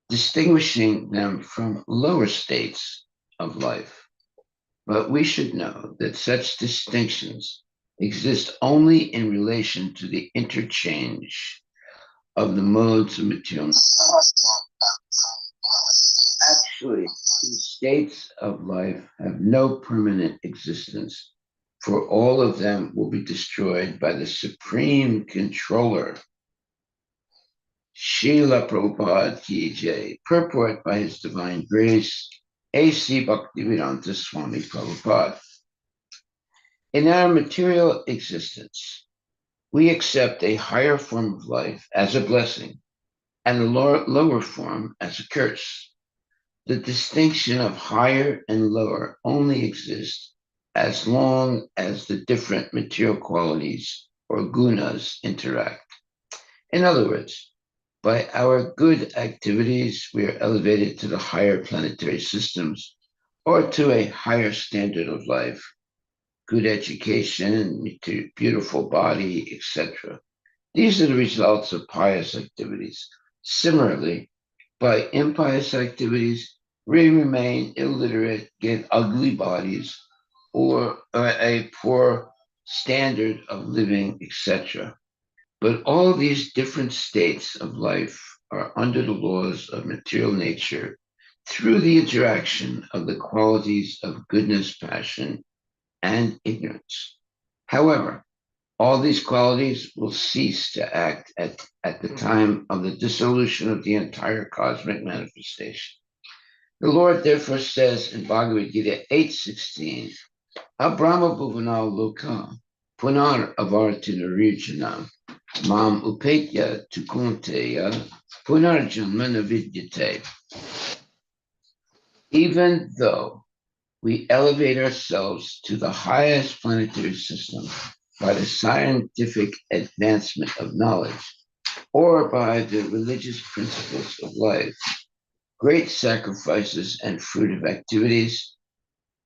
distinguishing them from lower states of life. But we should know that such distinctions exist only in relation to the interchange of the modes of material. Actually, these states of life have no permanent existence, for all of them will be destroyed by the supreme controller. Srila Prabhupada Ki Jai, purport by His Divine Grace, A.C. Bhaktivedanta Swami Prabhupada. In our material existence, we accept a higher form of life as a blessing and a lower form as a curse. The distinction of higher and lower only exists as long as the different material qualities or gunas interact. In other words, by our good activities, we are elevated to the higher planetary systems or to a higher standard of life, good education, beautiful body, etc. These are the results of pious activities. Similarly, by impious activities, we remain illiterate, get ugly bodies, or a poor standard of living, etc. But all these different states of life are under the laws of material nature through the interaction of the qualities of goodness, passion, and ignorance. However, all these qualities will cease to act at the time of the dissolution of the entire cosmic manifestation. The Lord therefore says in Bhagavad Gita 8:16, Abrahma bhuvanal loka punar avartinarijana mam upetya tukunteya punar janmana vidyate. Even though we elevate ourselves to the highest planetary system by the scientific advancement of knowledge or by the religious principles of life, great sacrifices and fruitive activities,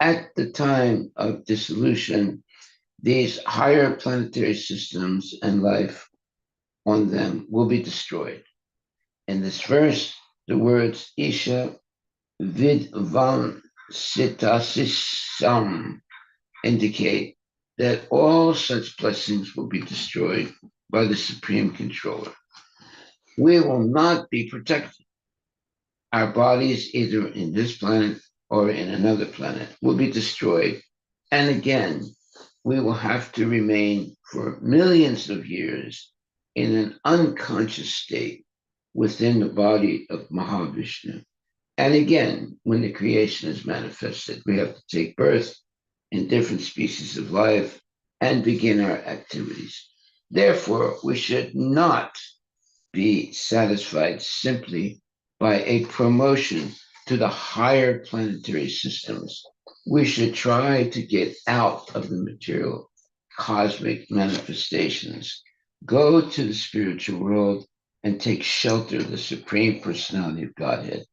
at the time of dissolution, these higher planetary systems and life on them will be destroyed. In this verse, the words Isha Vidvam Sitasisam indicate that all such blessings will be destroyed by the Supreme Controller. We will not be protected. Our bodies, either in this planet or in another planet, will be destroyed. And again, we will have to remain for millions of years in an unconscious state within the body of Mahavishnu. And again, when the creation is manifested, we have to take birth in different species of life and begin our activities. Therefore, we should not be satisfied simply by a promotion to the higher planetary systems. We should try to get out of the material cosmic manifestations, go to the spiritual world, and take shelter of the Supreme Personality of Godhead.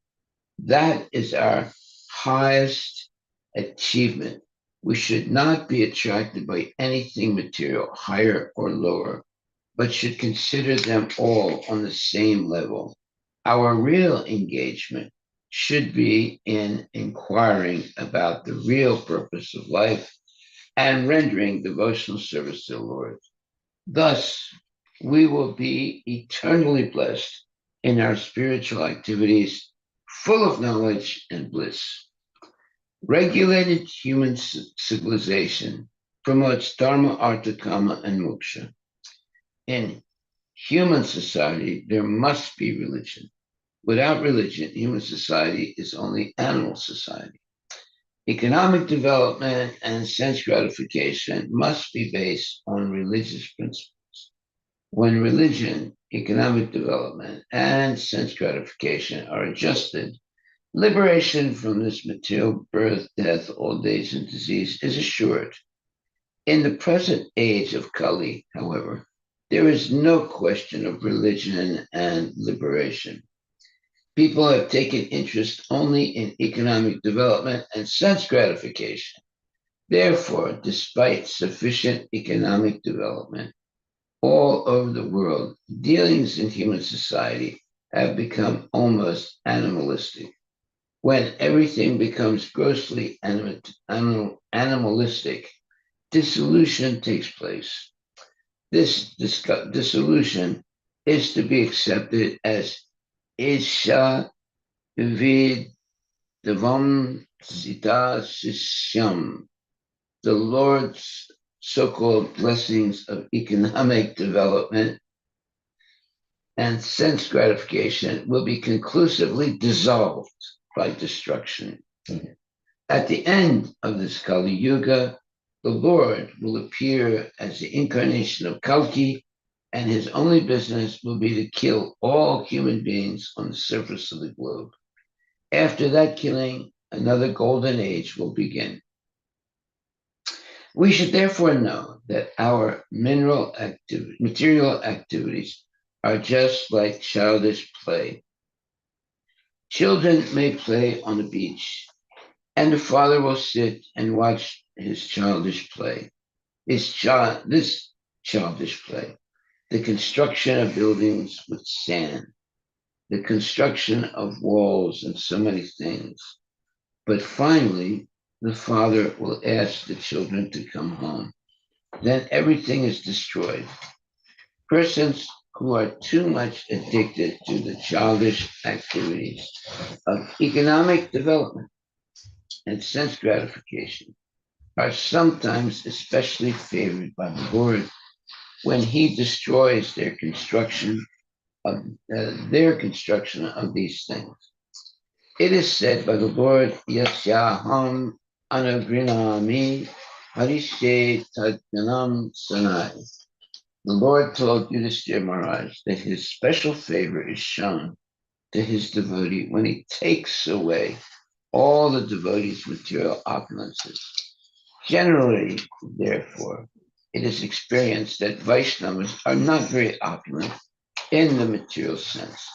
That is our highest achievement. We should not be attracted by anything material, higher or lower, but should consider them all on the same level. Our real engagement should be in inquiring about the real purpose of life and rendering devotional service to the Lord. Thus, we will be eternally blessed in our spiritual activities, full of knowledge and bliss. Regulated human civilization promotes dharma, artha, kama, and moksha. In human society, there must be religion. Without religion, human society is only animal society. Economic development and sense gratification must be based on religious principles. When religion, economic development, and sense gratification are adjusted, liberation from this material birth, death, old age, and disease is assured. In the present age of Kali, however, there is no question of religion and liberation. People have taken interest only in economic development and sense gratification. Therefore, despite sufficient economic development all over the world, dealings in human society have become almost animalistic. When everything becomes grossly animalistic, dissolution takes place. This dissolution is to be accepted as Isha Vid Devam Sita Sishyam, the Lord's so-called blessings of economic development and sense gratification will be conclusively dissolved by destruction. Mm-hmm. At the end of this Kali Yuga, the Lord will appear as the incarnation of Kalki, and his only business will be to kill all human beings on the surface of the globe. After that killing, another golden age will begin. We should therefore know that our material activities are just like childish play. Children may play on the beach, and the father will sit and watch his childish play. This childish play, the construction of buildings with sand, the construction of walls, and so many things. But finally, the father will ask the children to come home. Then everything is destroyed. Persons who are too much addicted to the childish activities of economic development and sense gratification are sometimes especially favored by the Lord when he destroys their construction of these things. It is said by the Lord, Yasyaham anagrinami harishe tadganam sanai. The Lord told Yudhishthira Maharaj that his special favor is shown to his devotee when he takes away all the devotee's material opulences. Generally, therefore, it is experienced that Vaishnavas are not very opulent in the material sense.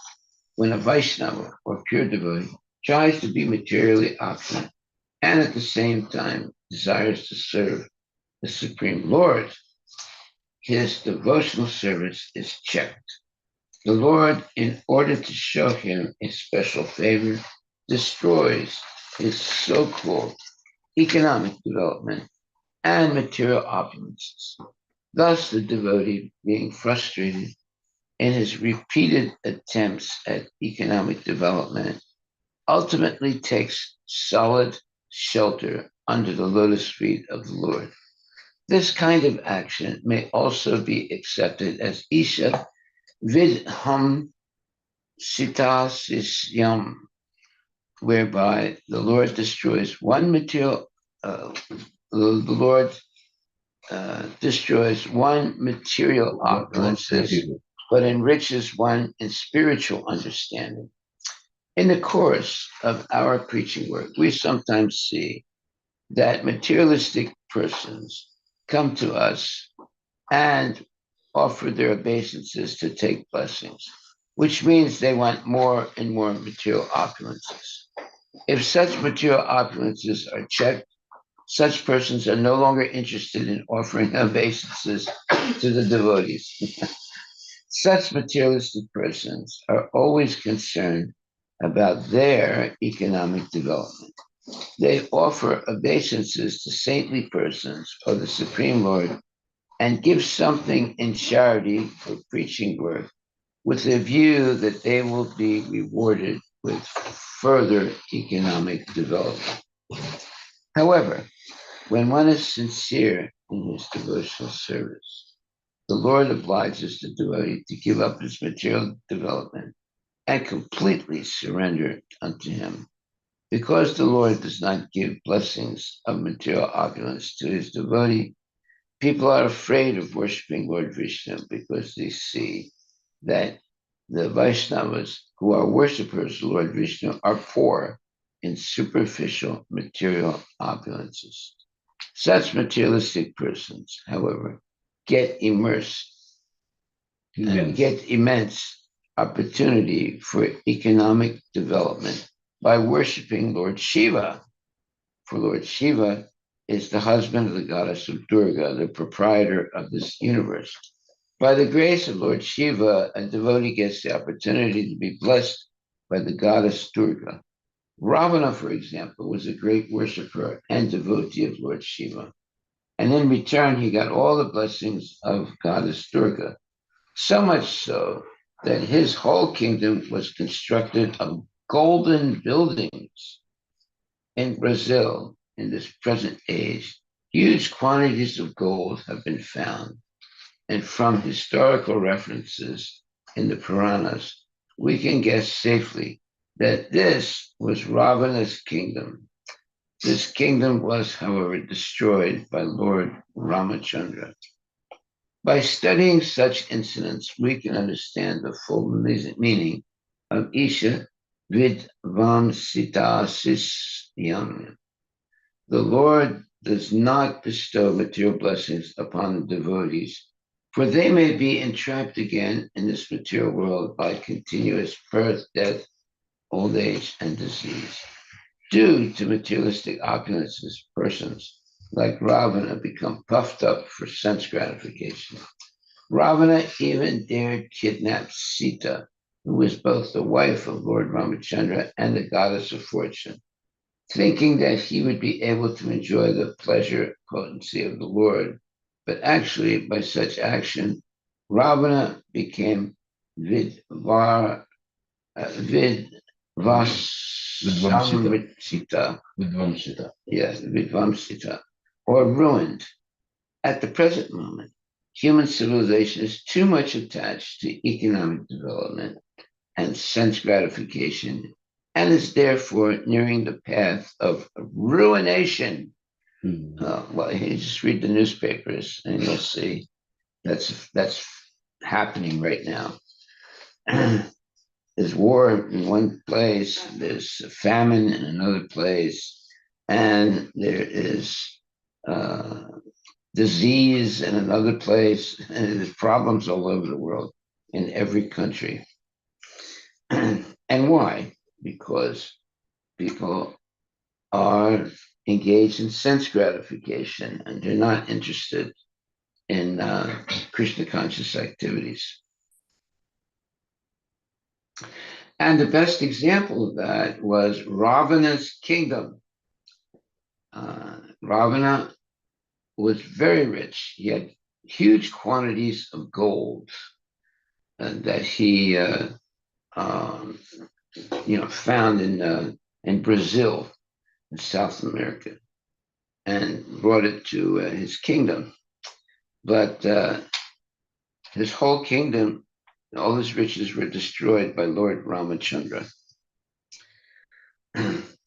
When a Vaishnava or pure devotee tries to be materially opulent and at the same time desires to serve the Supreme Lord, his devotional service is checked. The Lord, in order to show him a special favor, destroys his so-called economic development and material opulences. Thus, the devotee, being frustrated in his repeated attempts at economic development, ultimately takes solid shelter under the lotus feet of the Lord. This kind of action may also be accepted as Isha Vidham Sitasisyam, whereby the Lord destroys one material, destroys one material opulence, but enriches one in spiritual understanding. In the course of our preaching work, we sometimes see that materialistic persons come to us and offer their obeisances to take blessings, which means they want more and more material opulences. If such material opulences are checked, such persons are no longer interested in offering obeisances to the devotees. Such materialistic persons are always concerned about their economic development. They offer obeisances to saintly persons or the Supreme Lord and give something in charity for preaching work with the view that they will be rewarded with further economic development. However, when one is sincere in his devotional service, the Lord obliges the devotee to give up his material development and completely surrender unto him. Because the Lord does not give blessings of material opulence to his devotee, people are afraid of worshiping Lord Vishnu because they see that the Vaishnavas who are worshippers of Lord Vishnu are poor in superficial material opulences. Such materialistic persons, however, get immersed and get immense opportunity for economic development by worshiping Lord Shiva. For Lord Shiva is the husband of the goddess of Durga, the proprietor of this universe. By the grace of Lord Shiva, a devotee gets the opportunity to be blessed by the goddess Durga. Ravana, for example, was a great worshiper and devotee of Lord Shiva. And in return, he got all the blessings of goddess Durga, so much so that his whole kingdom was constructed of golden buildings. In Brazil, in this present age, huge quantities of gold have been found. And from historical references in the Puranas, we can guess safely that this was Ravana's kingdom. This kingdom was, however, destroyed by Lord Ramachandra. By studying such incidents, we can understand the full meaning of Isha Vidvamsita Sisyam. The Lord does not bestow material blessings upon the devotees, for they may be entrapped again in this material world by continuous birth, death, old age, and disease. Due to materialistic opulences, persons like Ravana become puffed up for sense gratification. Ravana even dared kidnap Sita, who was both the wife of Lord Ramachandra and the goddess of fortune, thinking that he would be able to enjoy the pleasure potency of the Lord. But actually, by such action, Ravana became Vidvar, Vidvasamrita, yes, Vidvamsita, or ruined. At the present moment, human civilization is too much attached to economic development and sense gratification, and is therefore nearing the path of ruination. Well, you just read the newspapers and you'll see that's happening right now. There's war in one place, there's famine in another place, and there is disease in another place, and there's problems all over the world in every country. And why? Because people are engaged in sense gratification and they're not interested in Krishna conscious activities. And the best example of that was Ravana's kingdom. Ravana was very rich. He had huge quantities of gold that he found in Brazil, in South America, and brought it to his kingdom. But his whole kingdom, all his riches were destroyed by Lord Ramachandra.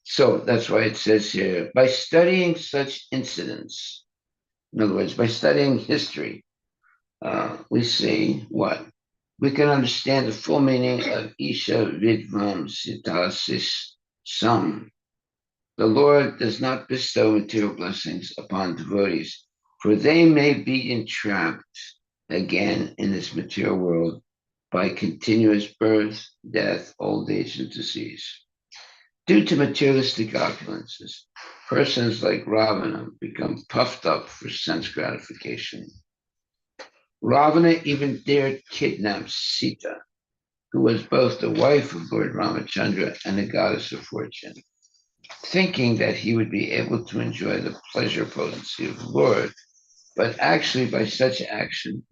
So that's why it says here, by studying such incidents, in other words, by studying history, we see what? We can understand the full meaning of Isha Vidvam Sitasis Sam. The Lord does not bestow material blessings upon devotees, for they may be entrapped again in this material world by continuous birth, death, old age, and disease. Due to materialistic opulences, persons like Ravana become puffed up for sense gratification. Ravana even dared kidnap Sita, who was both the wife of Lord Ramachandra and the goddess of fortune, thinking that he would be able to enjoy the pleasure potency of the Lord. But actually, by such action,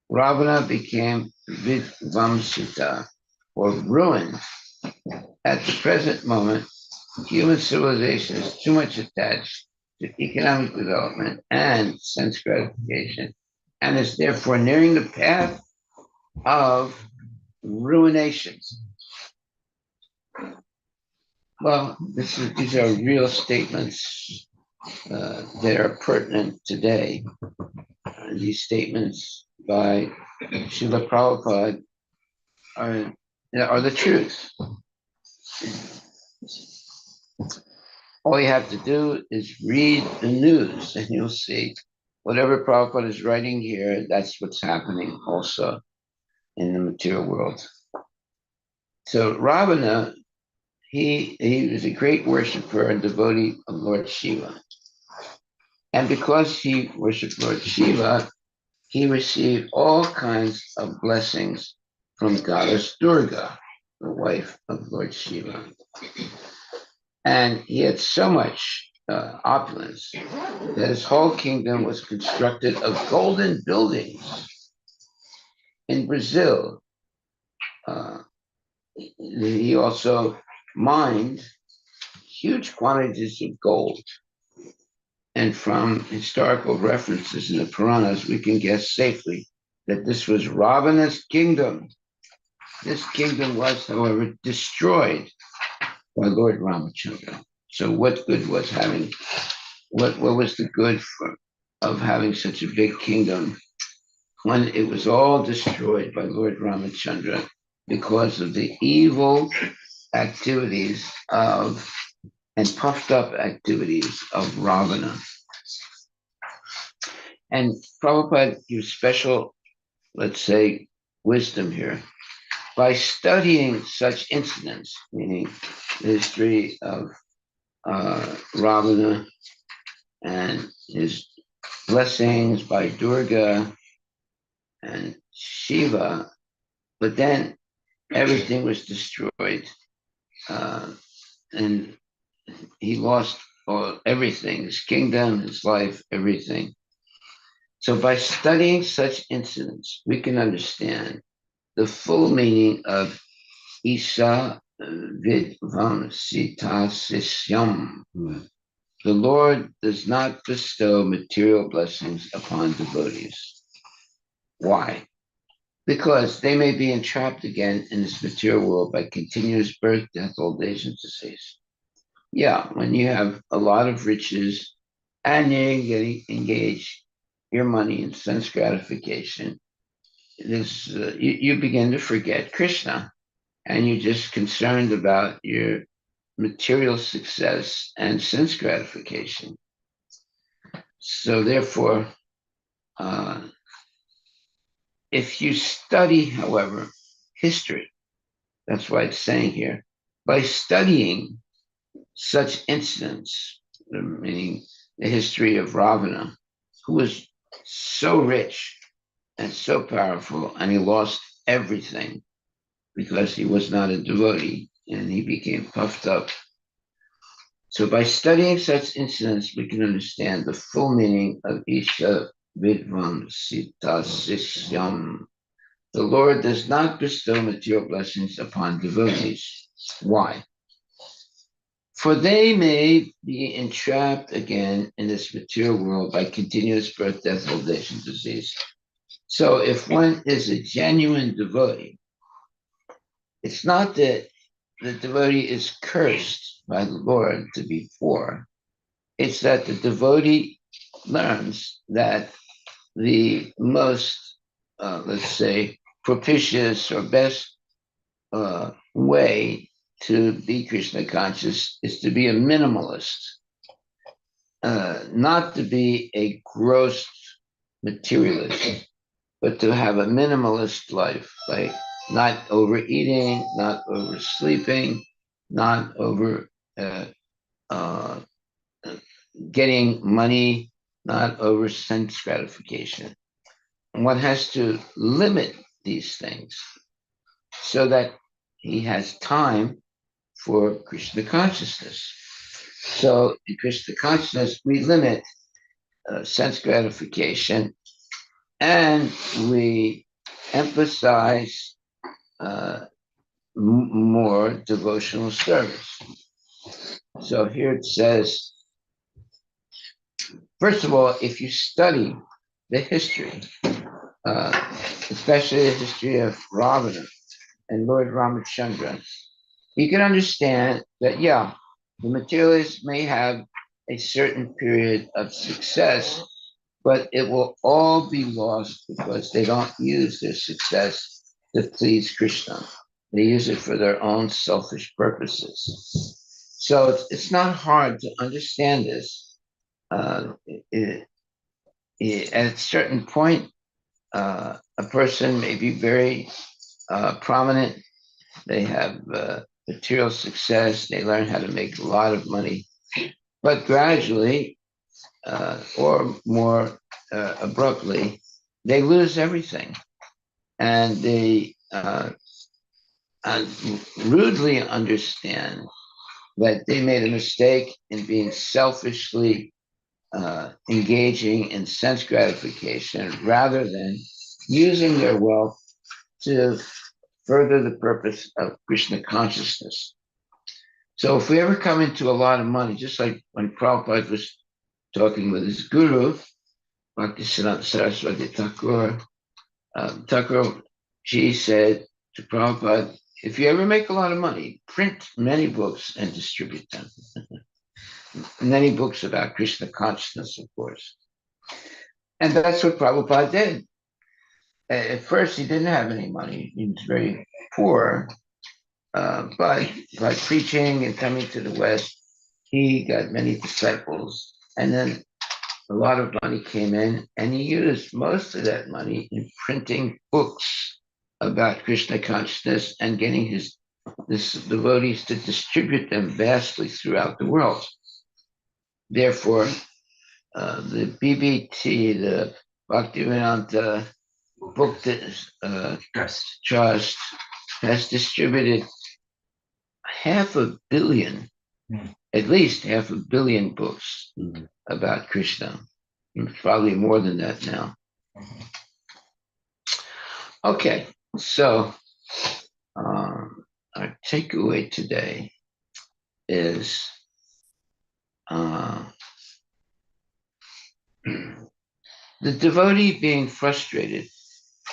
Ravana became Vidvamsita, or ruined. At the present moment, human civilization is too much attached to economic development and sense gratification, and is therefore nearing the path of ruination. Well, these are real statements that are pertinent today. These statements by Srila Prabhupada are the truth. All you have to do is read the news and you'll see whatever Prabhupada is writing here, that's what's happening also in the material world. So Ravana, he was a great worshiper and devotee of Lord Shiva. And because he worshipped Lord Shiva, he received all kinds of blessings from goddess Durga, the wife of Lord Shiva. And he had so much opulence that his whole kingdom was constructed of golden buildings. In Brazil, uh, he also mined huge quantities of gold. And from historical references in the Puranas, we can guess safely that this was Ravana's kingdom. This kingdom was, however, destroyed by Lord Ramachandra. So what good was having, what was the good of having such a big kingdom when it was all destroyed by Lord Ramachandra because of the evil activities of and puffed up activities of Ravana? And Prabhupada gives special, let's say, wisdom here. By studying such incidents, meaning the history of Ravana and his blessings by Durga and Shiva, but then everything was destroyed, and he lost everything, his kingdom, his life, everything. So by studying such incidents, we can understand the full meaning of Isa Vidvam Sita Sisyam. The Lord does not bestow material blessings upon devotees. Why? Because they may be entrapped again in this material world by continuous birth, death, old age, and disease. Yeah, when you have a lot of riches and you're getting engaged your money in sense gratification, you begin to forget Krishna, and you're just concerned about your material success and sense gratification. So therefore, uh, if you study, however, history, that's why it's saying here, by studying such incidents, meaning the history of Ravana, who was so rich and so powerful, and he lost everything because he was not a devotee and he became puffed up. So by studying such incidents, we can understand the full meaning of Isha Vidvam Sita Sisyam. The Lord does not bestow material blessings upon devotees. Why? For they may be entrapped again in this material world by continuous birth, death, old age, and disease. So if one is a genuine devotee, it's not that the devotee is cursed by the Lord to be poor. It's that the devotee learns that the most, let's say, propitious or best way to be Krishna conscious is to be a minimalist, not to be a gross materialist, but to have a minimalist life, like not overeating, not oversleeping, not over uh, getting money, not over sense gratification. And one has to limit these things so that he has time for Krishna consciousness. So in Krishna consciousness, we limit sense gratification and we emphasize more devotional service. So here it says, first of all, if you study the history, especially the history of Ravana and Lord Ramachandra, you can understand that, yeah, the materialists may have a certain period of success, but it will all be lost because they don't use their success to please Krishna. They use it for their own selfish purposes. So it's not hard to understand this. At a certain point, a person may be very prominent. They have material success. They learn how to make a lot of money. But gradually, or more abruptly, they lose everything, and they rudely understand that they made a mistake in being selfishly engaging in sense gratification rather than using their wealth to further the purpose of Krishna consciousness. So if we ever come into a lot of money, just like when Prabhupada was talking with his guru, Bhaktisiddhanta Saraswati Thakur, she said to Prabhupada, if you ever make a lot of money, print many books and distribute them. Many books about Krishna consciousness, of course. And that's what Prabhupada did. At first, he didn't have any money. He was very poor. But by preaching and coming to the West, he got many disciples. And then a lot of money came in, and he used most of that money in printing books about Krishna consciousness and getting his devotees to distribute them vastly throughout the world. Therefore, the BBT, the Bhaktivedanta Book Trust, has distributed 500 million, at least 500 million books about Krishna. Probably more than that now. Okay, so our takeaway today is the devotee being frustrated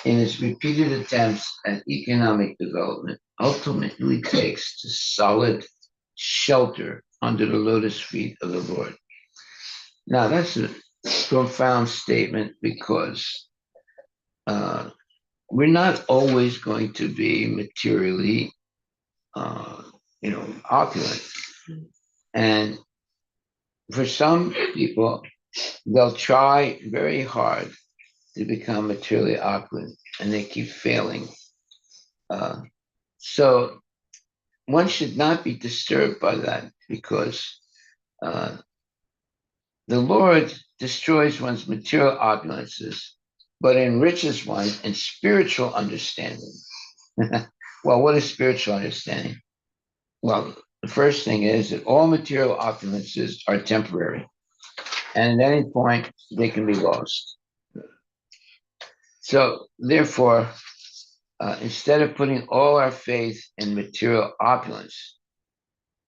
in his repeated attempts at economic development ultimately takes to solid shelter under the lotus feet of the Lord. Now, that's a profound statement because we're not always going to be materially, opulent. And for some people, they'll try very hard to become materially opulent, and they keep failing. So one should not be disturbed by that because the Lord destroys one's material opulences, but enriches one in spiritual understanding. Well, what is spiritual understanding? Well, the first thing is that all material opulences are temporary, and at any point they can be lost. So, therefore, instead of putting all our faith in material opulence,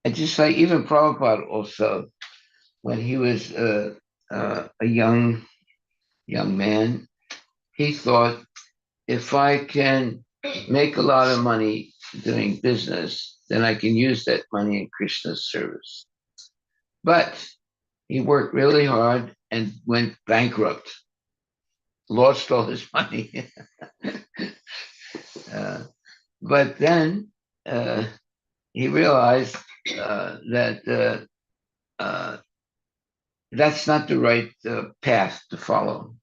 and just like even Prabhupada also, when he was a young man, he thought, if I can make a lot of money doing business, then I can use that money in Krishna's service. But he worked really hard and went bankrupt, lost all his money. But then he realized that that's not the right path to follow.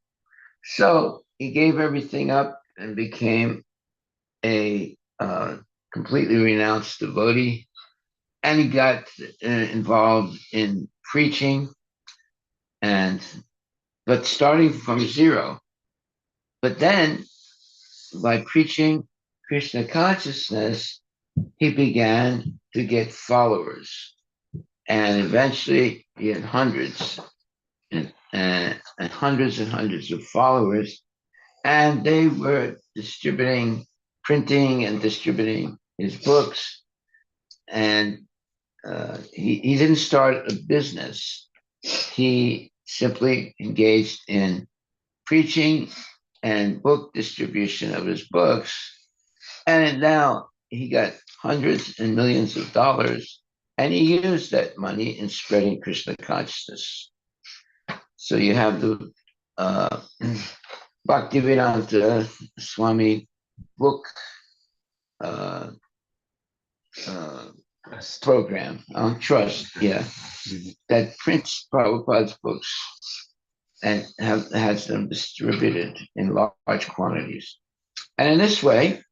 So he gave everything up and became a completely renounced devotee. And he got involved in preaching, but starting from zero. But then, by preaching Krishna consciousness, he began to get followers. And eventually, he had hundreds and hundreds and hundreds of followers. And they were printing and distributing his books. And he didn't start a business. He simply engaged in preaching and book distribution of his books. And now he got hundreds and millions of dollars, and he used that money in spreading Krishna consciousness. So you have the Bhaktivedanta Swami book program on trust, that prints Prabhupada's books and has them distributed in large quantities. And in this way,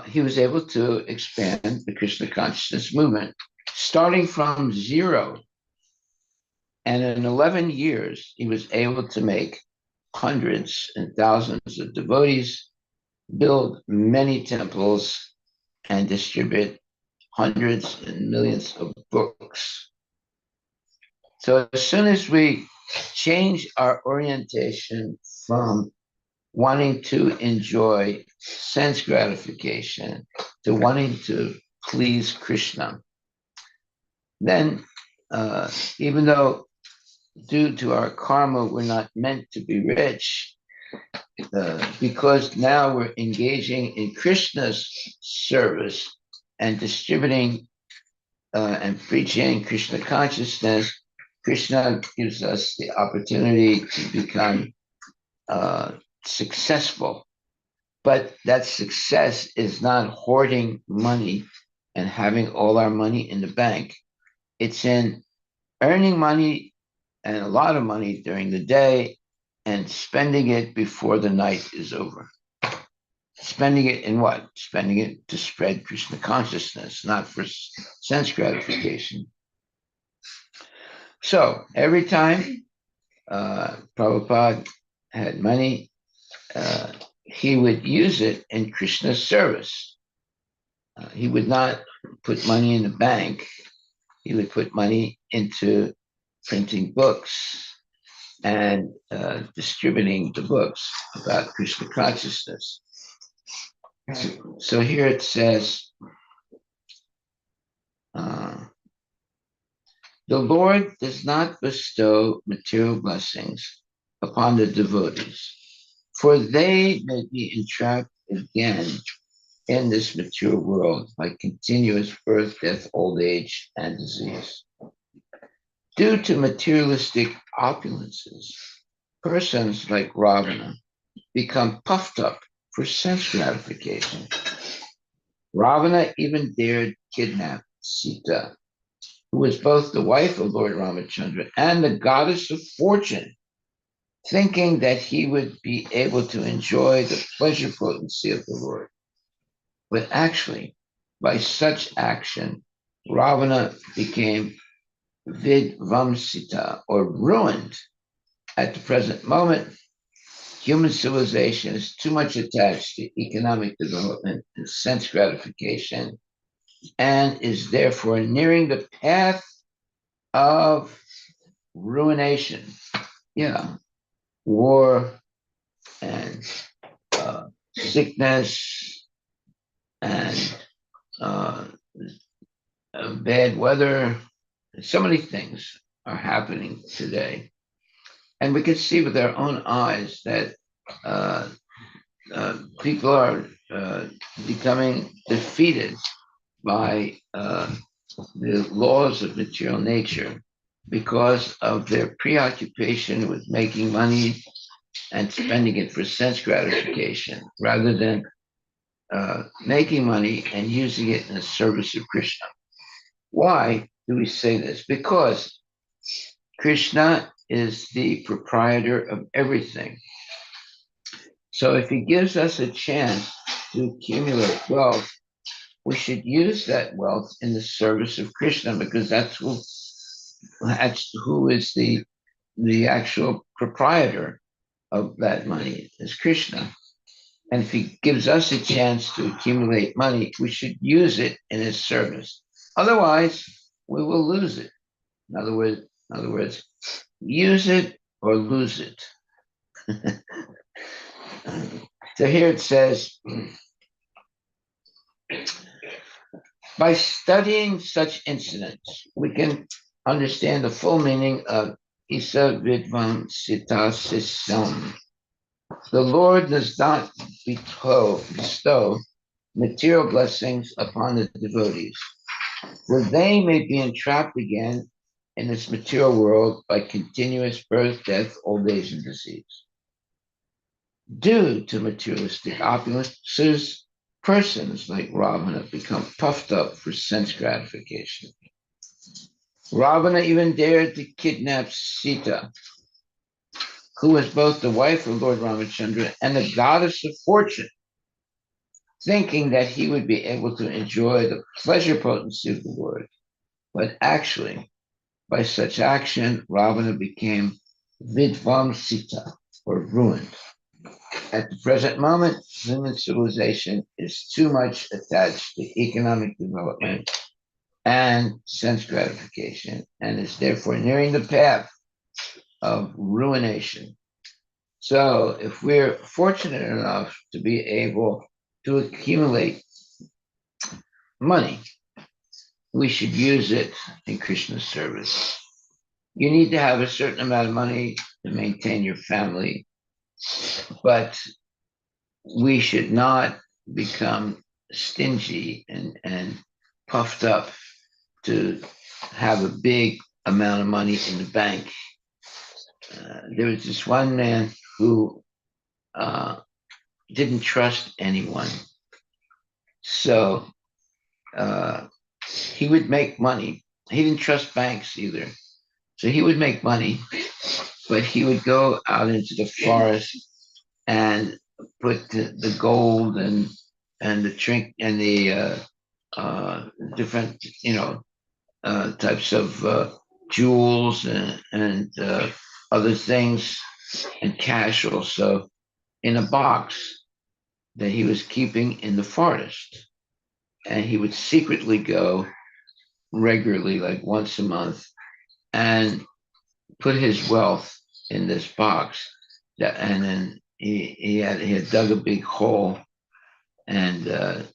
he was able to expand the Krishna consciousness movement, starting from zero. And in 11 years, he was able to make hundreds and thousands of devotees, build many temples, and distribute hundreds and millions of books. So as soon as we change our orientation from wanting to enjoy sense gratification to wanting to please Krishna, then even though due to our karma we're not meant to be rich, because now we're engaging in Krishna's service and distributing and preaching Krishna consciousness, Krishna gives us the opportunity to become successful. But that success is not hoarding money and having all our money in the bank. It's in earning money and a lot of money during the day and spending it before the night is over. Spending it in what? Spending it to spread Krishna consciousness, not for sense gratification. So every time Prabhupada had money, he would use it in Krishna's service. He would not put money in the bank. He would put money into printing books and distributing the books about Krishna consciousness. So here it says, the Lord does not bestow material blessings upon the devotees, for they may be entrapped again in this material world by continuous birth, death, old age, and disease. Due to materialistic opulences, persons like Ravana become puffed up for sense gratification. Ravana even dared kidnap Sita, who was both the wife of Lord Ramachandra and the goddess of fortune, thinking that he would be able to enjoy the pleasure potency of the Lord. But actually, by such action, Ravana became vidvamsita, or ruined. At the present moment, human civilization is too much attached to economic development and sense gratification, and is therefore nearing the path of ruination. Yeah, war and sickness and bad weather. So many things are happening today. And we can see with our own eyes that people are becoming defeated by the laws of material nature because of their preoccupation with making money and spending it for sense gratification rather than making money and using it in the service of Krishna. Why do we say this? Because Krishna is the proprietor of everything. So if he gives us a chance to accumulate wealth, we should use that wealth in the service of Krishna, because that's who is the actual proprietor of that money, is Krishna. And if he gives us a chance to accumulate money, we should use it in his service. Otherwise, we will lose it. In other words, use it or lose it. So here it says, by studying such incidents, we can understand the full meaning of Isa Vidvam Sita Sisam. The Lord does not bestow material blessings upon the devotees, for they may be entrapped again in this material world by continuous birth, death, old age, and disease. Due to materialistic opulences, persons like Ravana become puffed up for sense gratification. Ravana even dared to kidnap Sita, who was both the wife of Lord Ramachandra and the goddess of fortune, thinking that he would be able to enjoy the pleasure potency of the Lord. But actually, by such action, Ravana became vidvamsita, or ruined. At the present moment, human civilization is too much attached to economic development and sense gratification, and is therefore nearing the path of ruination. So, if we're fortunate enough to be able to accumulate money, we should use it in Krishna's service. You need to have a certain amount of money to maintain your family, but we should not become stingy and puffed up to have a big amount of money in the bank. There was this one man who uh, didn't trust anyone. So uh, he would make money. He didn't trust banks either. So he would make money, but he would go out into the forest and put the gold and the trink and the different types of jewels and other things and cash also in a box that he was keeping in the forest, and he would secretly go regularly, like once a month, and put his wealth in this box. And then he had dug a big hole, and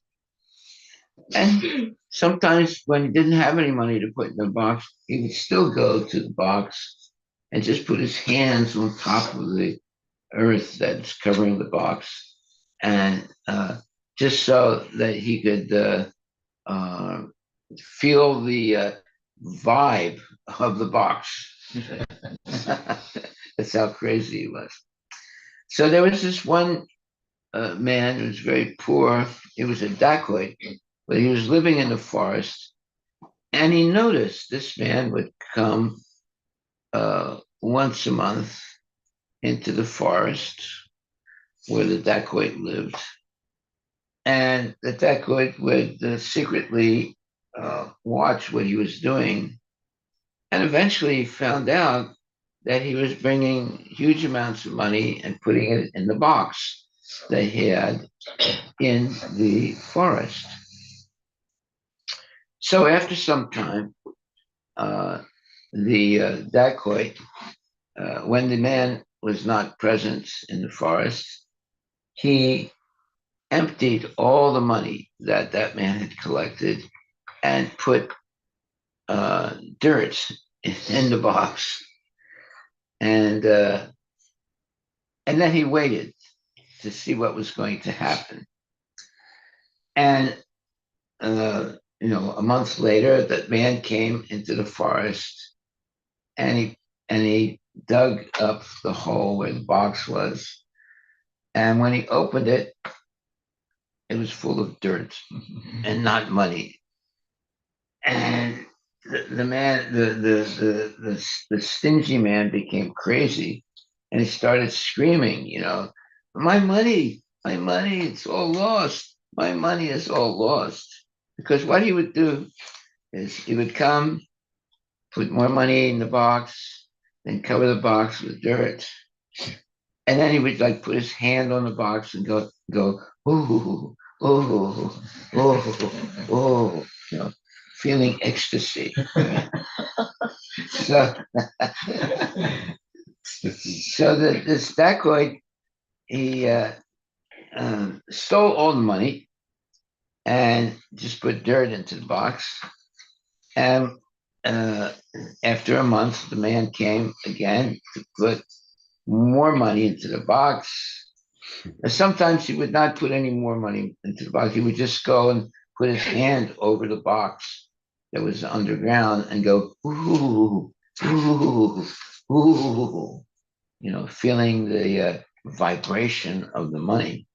sometimes when he didn't have any money to put in the box, he would still go to the box and just put his hands on top of the earth that's covering the box, and just so that he could uh, feel the vibe of the box. That's how crazy he was. So there was this one man who was very poor. He was a dacoit, but he was living in the forest. And he noticed this man would come once a month into the forest where the dacoit lived. And the dacoit would secretly watch what he was doing. And eventually found out that he was bringing huge amounts of money and putting it in the box that he had in the forest. So after some time, the dacoit, when the man was not present in the forest, he emptied all the money that that man had collected and put dirt in the box, and uh, and then he waited to see what was going to happen. And a month later, that man came into the forest, and he dug up the hole where the box was. And when he opened it, it was full of dirt and not money. And the man, the stingy man became crazy, and he started screaming, my money, it's all lost. My money is all lost. Because what he would do is he would come, put more money in the box, then cover the box with dirt, and then he would like put his hand on the box and go, ooh, ooh, ooh, ooh, feeling ecstasy. So, this dacoit, he stole all the money and just put dirt into the box. And uh, after a month, the man came again to put more money into the box. And sometimes he would not put any more money into the box. He would just go and put his hand over the box that was underground and go, ooh, ooh, ooh, feeling the vibration of the money.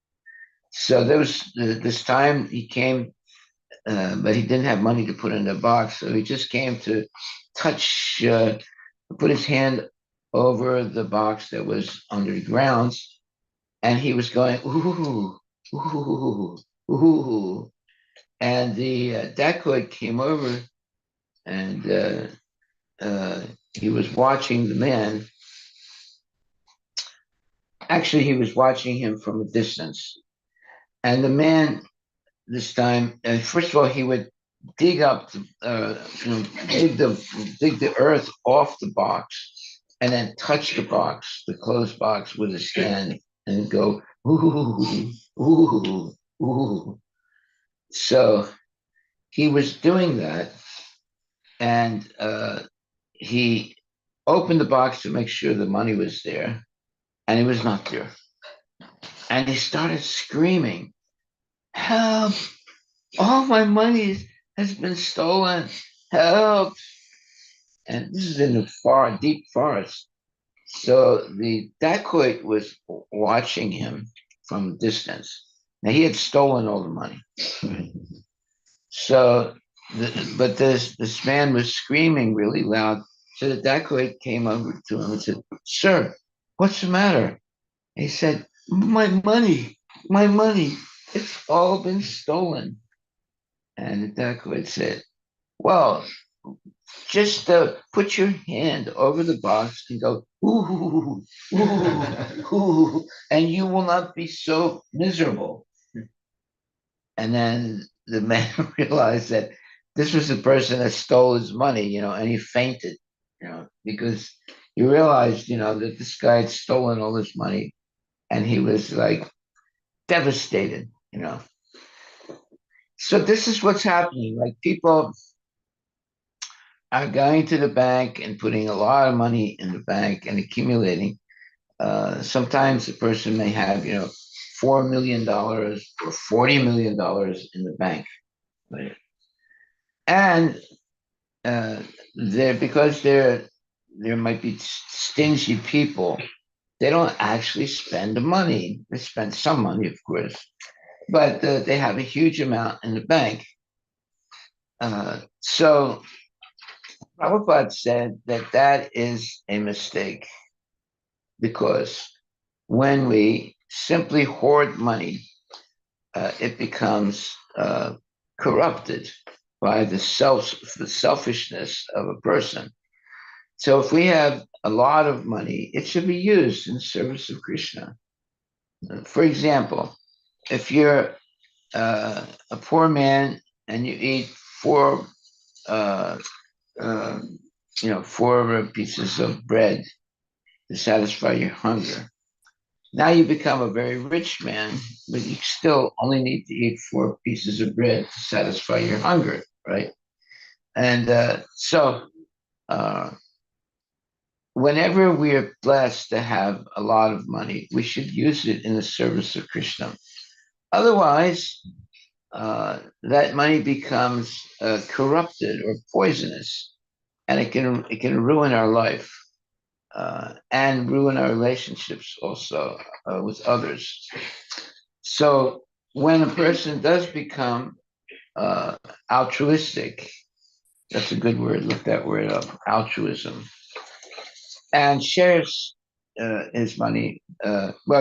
So there was this time he came, but he didn't have money to put in the box. So he just came to touch, put his hand over the box that was under the ground, and he was going, ooh, ooh, ooh. And the dacoit came over, and he was watching the man, Actually, he was watching him from a distance. And the man this time, first of all, he would dig up, dig the earth off the box, and then touch the box, the closed box, with his hand, and go ooh, ooh, ooh. So he was doing that, and he opened the box to make sure the money was there, and it was not there. And he started screaming, "Help! All my money has been stolen! Help!" And this is in the far, deep forest. So the dacoit was watching him from a distance. Now he had stolen all the money. So, but this man was screaming really loud. So the dacoit came over to him and said, "Sir, what's the matter?" He said, my money, it's all been stolen." And the dacoit said, "Well, just put your hand over the box and go, ooh, ooh, ooh, and you will not be so miserable." And then the man realized that this was the person that stole his money, and he fainted, because he realized, that this guy had stolen all his money, and he was like devastated, So this is what's happening. Like people are going to the bank and putting a lot of money in the bank and accumulating. Sometimes the person may have, $4 million or $40 million in the bank, right? And because there might be stingy people. They don't actually spend the money. They spend some money, of course, but they have a huge amount in the bank. So Prabhupada said that that is a mistake, because when we simply hoard money, it becomes corrupted by the selfishness of a person. So if we have a lot of money, it should be used in service of Krishna. For example, if you're a poor man and you eat four, uh, uh, four pieces of bread to satisfy your hunger, now you become a very rich man, but you still only need to eat four pieces of bread to satisfy your hunger, right? And so, uh, whenever we are blessed to have a lot of money, we should use it in the service of Krishna. Otherwise, that money becomes corrupted or poisonous, and it can ruin our life, and ruin our relationships also with others. So when a person does become uh, altruistic, that's a good word. Look that word up, altruism, and shares his money,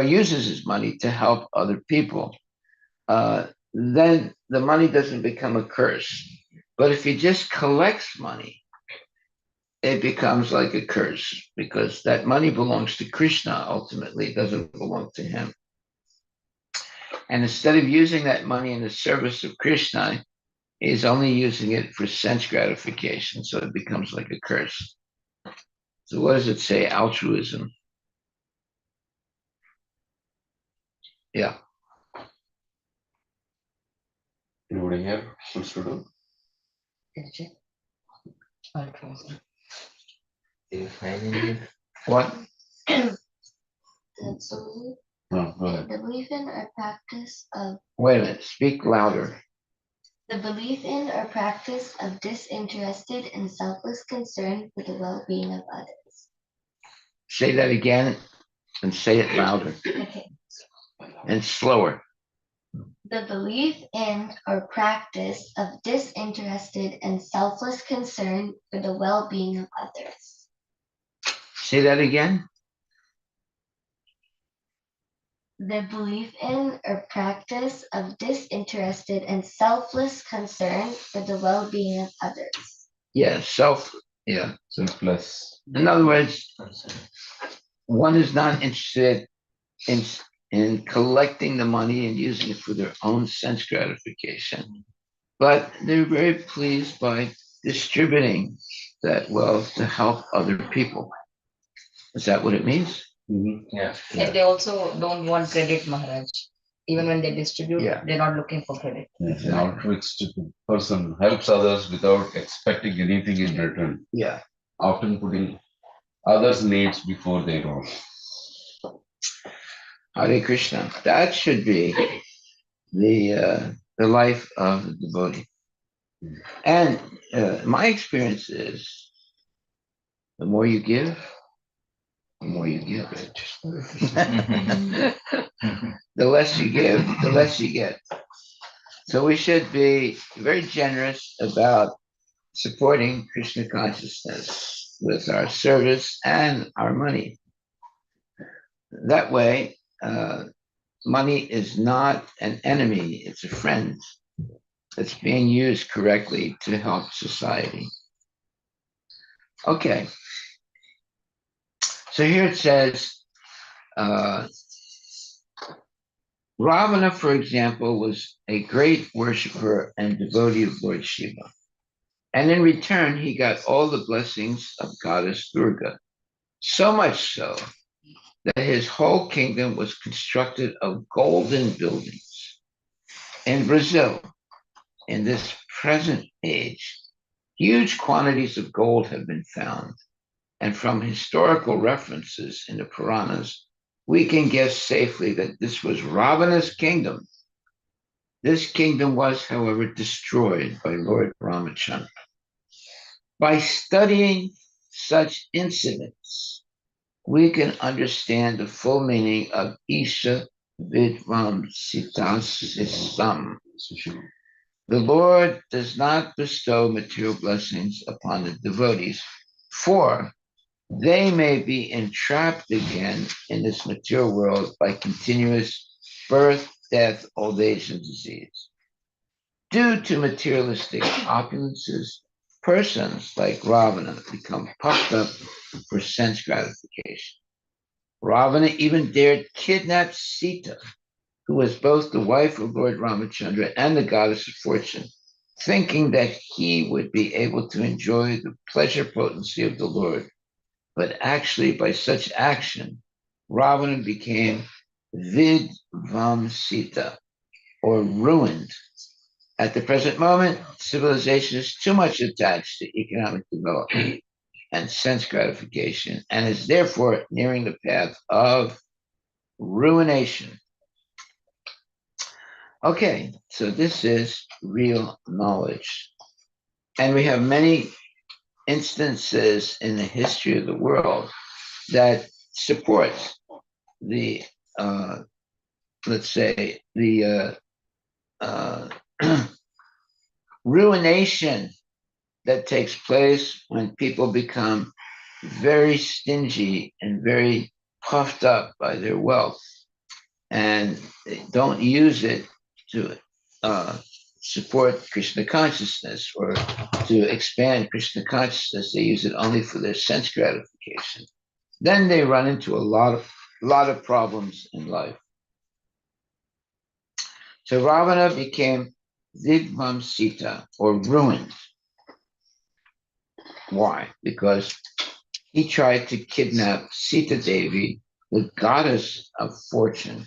uses his money to help other people, then the money doesn't become a curse. But if he just collects money, it becomes like a curse, because that money belongs to Krishna ultimately, it doesn't belong to him. And instead of using that money in the service of Krishna, he's only using it for sense gratification. So it becomes like a curse. So what does it say? Altruism. Yeah. Anybody here wants to do? What? No, go ahead. The belief in or practice of Wait a minute. Speak louder. the belief in or practice of disinterested and selfless concern for the well-being of others. Say that again and say it louder Okay. and slower. The belief in or practice of disinterested and selfless concern for the well-being of others. Say that again. The belief in or practice of disinterested and selfless concern for the well-being of others. Yeah, yeah. Selfless. In other words, one is not interested in, in collecting the money and using it for their own sense gratification. But they're very pleased by distributing that wealth to help other people. Is that what it means? Yeah. And they also don't want credit, Maharaj. Even when they distribute, Yeah. they're not looking for credit. Yes, an altruistic person helps others without expecting anything in return, Yeah. often putting others' needs before their own. Hare Krishna. That should be the life of the devotee. And my experience is the more you give, the more you give. The less you give, the less you get. So we should be very generous about supporting Krishna consciousness with our service and our money. That way, money is not an enemy, it's a friend that's being used correctly to help society. Okay. So here it says, Ravana, for example, was a great worshiper and devotee of Lord Shiva. And in return, he got all the blessings of goddess Durga. So much so that his whole kingdom was constructed of golden buildings. In Brazil, in this present age, huge quantities of gold have been found. And from historical references in the Puranas, we can guess safely that this was Ravana's kingdom. This kingdom was, however, destroyed by Lord Ramachandra. By studying such incidents, we can understand the full meaning of Isha Vidvamsitasisam. The Lord does not bestow material blessings upon the devotees, for they may be entrapped again in this material world by continuous birth, death, old age, and disease. Due to materialistic opulences, persons like Ravana become puffed up for sense gratification. Ravana even dared kidnap Sita, who was both the wife of Lord Ramachandra and the goddess of fortune, thinking that he would be able to enjoy the pleasure potency of the Lord. But actually, by such action, Ravana became Vidvamsita, or ruined. At the present moment, civilization is too much attached to economic development and sense gratification, and is therefore nearing the path of ruination. Okay, so this is real knowledge. And we have many instances in the history of the world that support the, let's say, the ruination that takes place when people become very stingy and very puffed up by their wealth and they don't use it to support Krishna consciousness or to expand Krishna consciousness. They use it only for their sense gratification. Then they run into a lot of problems in life. So Ravana became Vidvamsita, or ruined. Why? Because he tried to kidnap Sita Devi, the goddess of fortune,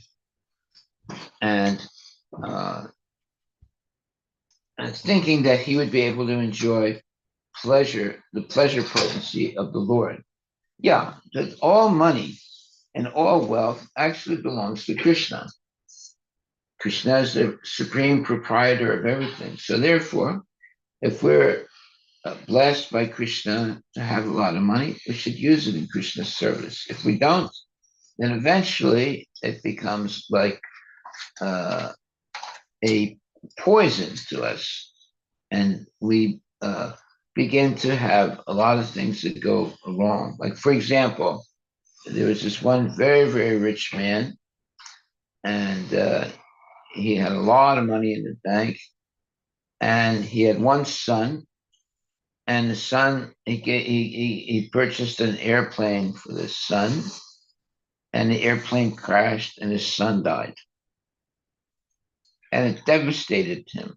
and thinking that he would be able to enjoy the pleasure potency of the Lord. Yeah, that all money and all wealth actually belongs to Krishna. Krishna is the supreme proprietor of everything. So therefore, if we're blessed by Krishna to have a lot of money, we should use it in Krishna's service. If we don't, then eventually it becomes like a poison to us. And we begin to have a lot of things that go wrong. Like, for example, there was this one very, very rich man, and he had a lot of money in the bank, and he had one son, and the son, he purchased an airplane for the son, and the airplane crashed and his son died. And it devastated him.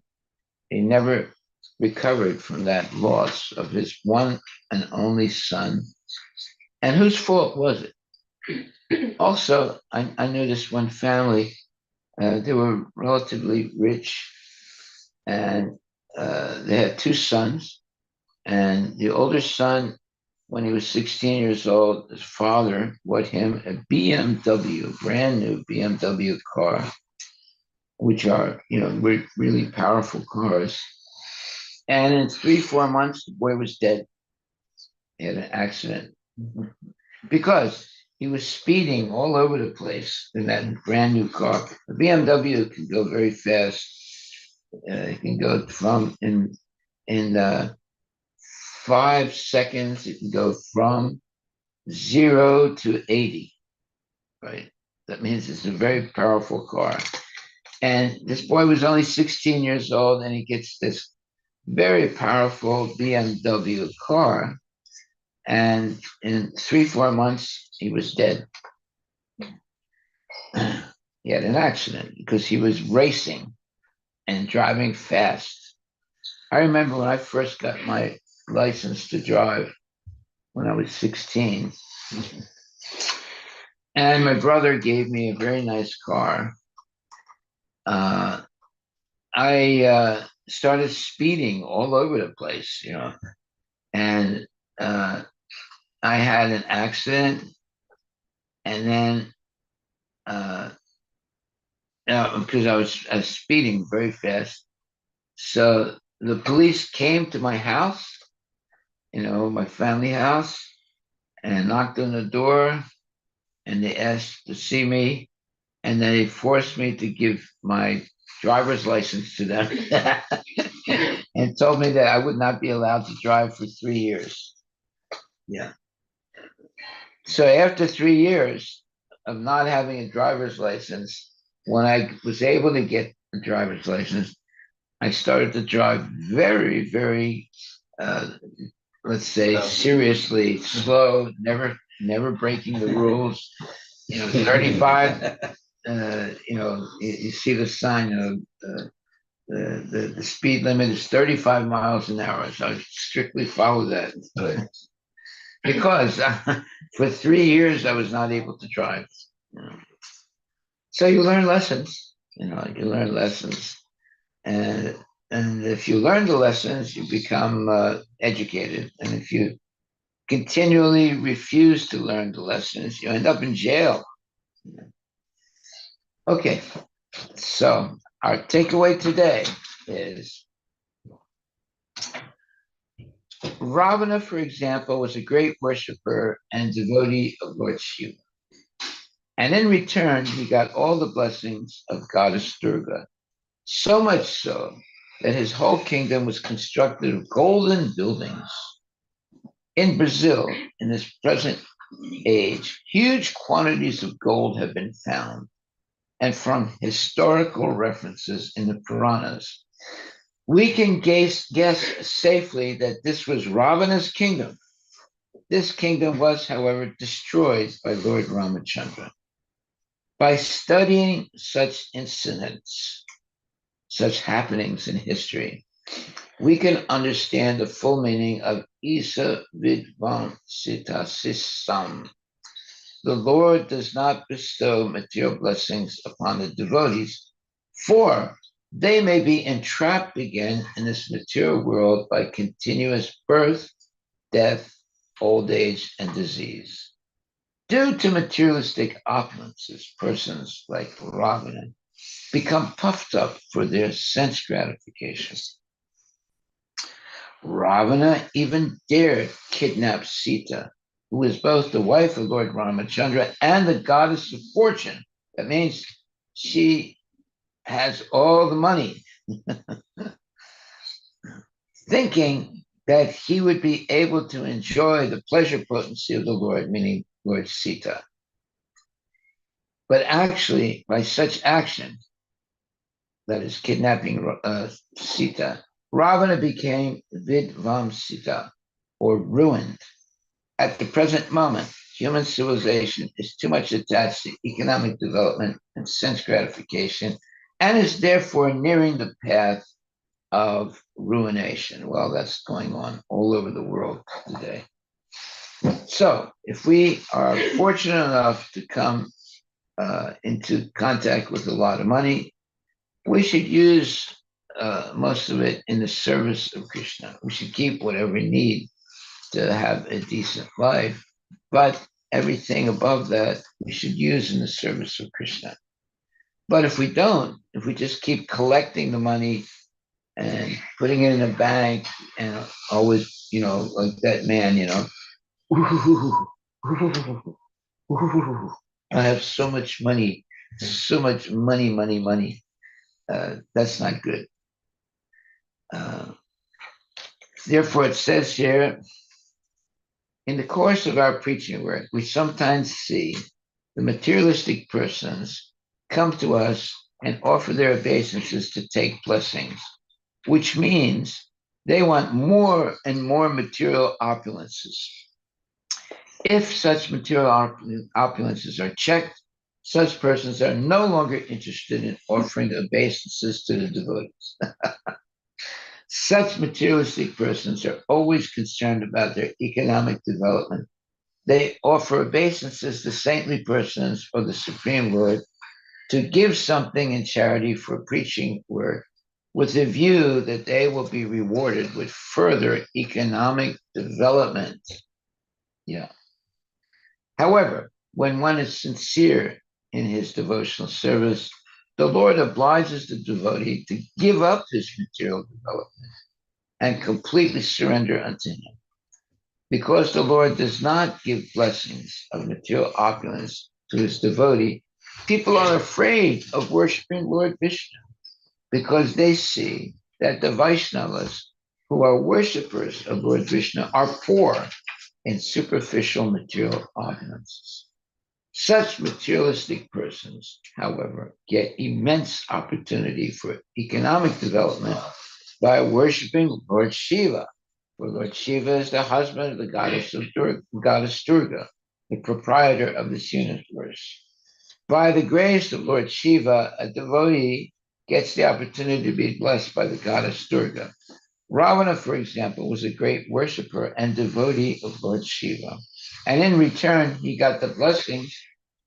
He never recovered from that loss of his one and only son. And whose fault was it? Also, I knew this one family. They were relatively rich, and they had two sons. And the older son, when he was 16 years old, his father bought him a BMW, brand new BMW car, which are, really powerful cars. And in 3, 4 months, the boy was dead. He had an accident because he was speeding all over the place in that brand new car. The BMW can go very fast. It can go from in 5 seconds. It can go from 0 to 80. Right. That means it's a very powerful car. And this boy was only 16 years old, and he gets this very powerful BMW car. And in 3, 4 months, he was dead. He had an accident because he was racing and driving fast. I remember when I first got my license to drive when I was 16, and my brother gave me a very nice car. I started speeding all over the place, and I had an accident, and then because I was speeding very fast, so the police came to my house, my family house, and knocked on the door, and they asked to see me, and they forced me to give my driver's license to them and told me that I would not be allowed to drive for 3 years. Yeah. So after 3 years of not having a driver's license, when I was able to get a driver's license, I started to drive very, very, let's say, seriously slow, never breaking the rules. 35. You see the sign. The speed limit is 35 miles an hour, so I strictly follow that. Right. Because for 3 years I was not able to drive. So you learn lessons. You learn lessons, and if you learn the lessons, you become educated. And if you continually refuse to learn the lessons, you end up in jail. Okay, so our takeaway today is Ravana, for example, was a great worshiper and devotee of Lord Shiva. And in return, he got all the blessings of Goddess Durga. So much so that his whole kingdom was constructed of golden buildings. In Brazil, in this present age, huge quantities of gold have been found. And from historical references in the Puranas, we can guess safely that this was Ravana's kingdom. This kingdom was, however, destroyed by Lord Ramachandra. By studying such incidents, such happenings in history, we can understand the full meaning of Isa Vidvansita Sisam. The Lord does not bestow material blessings upon the devotees, for they may be entrapped again in this material world by continuous birth, death, old age, and disease. Due to materialistic opulences, persons like Ravana become puffed up for their sense gratification. Ravana even dared kidnap Sita, who is both the wife of Lord Ramachandra and the goddess of fortune. That means she has all the money, thinking that he would be able to enjoy the pleasure potency of the Lord, meaning Lord Sita. But actually, by such action, that is kidnapping Sita, Ravana became Vidvamsita, or ruined. At the present moment, human civilization is too much attached to economic development and sense gratification, and is therefore nearing the path of ruination. Well, that's going on all over the world today. So, if we are fortunate enough to come into contact with a lot of money, we should use most of it in the service of Krishna. We should keep whatever we need to have a decent life, but everything above that we should use in the service of Krishna. But if we don't, if we just keep collecting the money and putting it in a bank and always, like that man, I have so much money, so much money, money, money. That's not good. Therefore, it says here, in the course of our preaching work, we sometimes see the materialistic persons come to us and offer their obeisances to take blessings, which means they want more and more material opulences. If such material opulences are checked, such persons are no longer interested in offering obeisances to the devotees. Such materialistic persons are always concerned about their economic development. They offer obeisances to saintly persons or the Supreme Lord to give something in charity for preaching work with the view that they will be rewarded with further economic development. Yeah. However, when one is sincere in his devotional service, the Lord obliges the devotee to give up his material development and completely surrender unto him. Because the Lord does not give blessings of material opulence to his devotee, people are afraid of worshiping Lord Vishnu because they see that the Vaishnavas, who are worshippers of Lord Vishnu, are poor in superficial material opulences. Such materialistic persons, however, get immense opportunity for economic development by worshiping Lord Shiva. For Lord Shiva is the husband of the goddess Durga, the proprietor of this universe. By the grace of Lord Shiva, a devotee gets the opportunity to be blessed by the goddess Durga. Ravana, for example, was a great worshiper and devotee of Lord Shiva. And in return, he got the blessings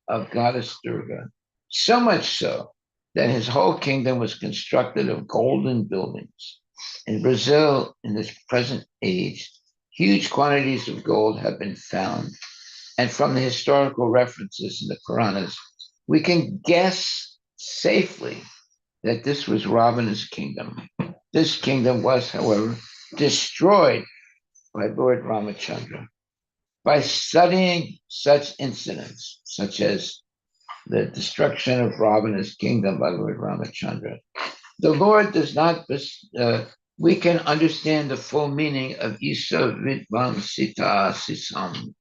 of goddess Durga. So much so that his whole kingdom was constructed of golden buildings. In Brazil, in this present age, huge quantities of gold have been found. And from the historical references in the Puranas, we can guess safely that this was Ravana's kingdom. This kingdom was, however, destroyed by Lord Ramachandra. By studying such incidents, such as the destruction of Ravana's kingdom by Lord Ramachandra, the Lord does not, we can understand the full meaning of Isa Vidvam Sita Sisam.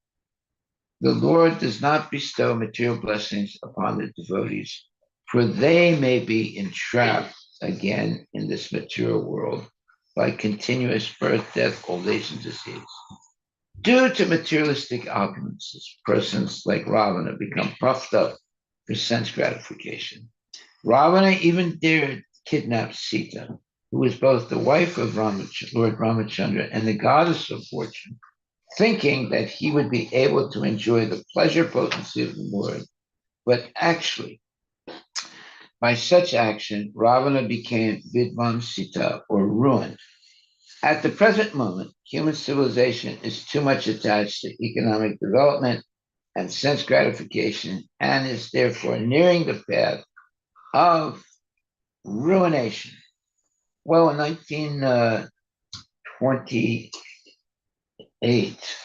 The Lord does not bestow material blessings upon the devotees, for they may be entrapped again in this material world by continuous birth, death, old age, and disease. Due to materialistic opulences, persons like Ravana become puffed up for sense gratification. Ravana even dared kidnap Sita, who was both the wife of Lord Ramachandra and the goddess of fortune, thinking that he would be able to enjoy the pleasure potency of the Lord. But actually, by such action, Ravana became Vidvamsita, or ruined. At the present moment, human civilization is too much attached to economic development and sense gratification, and is therefore nearing the path of ruination. Well, in 1928,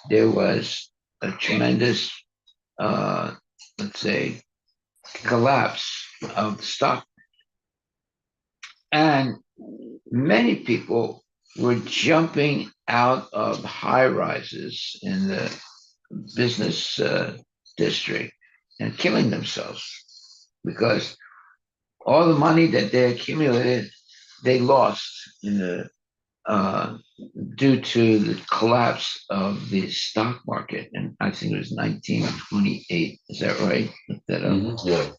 there was a tremendous, let's say, collapse of the stock. And many people were jumping out of high rises in the business district and killing themselves because all the money that they accumulated, they lost in the due to the collapse of the stock market, and I think it was 1928. Is that right? Look that up. Yeah.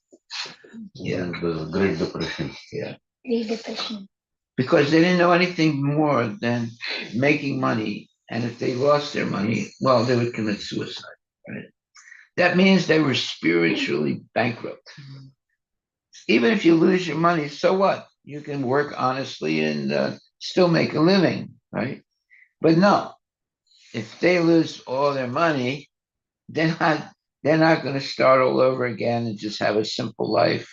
Yeah. The Great Depression. Yeah. Great Depression. Because they didn't know anything more than making money, and if they lost their money, well, they would commit suicide. Right? That means they were spiritually bankrupt. Even if you lose your money, so what? You can work honestly and still make a living, right? But no, if they lose all their money, they're not going to start all over again and just have a simple life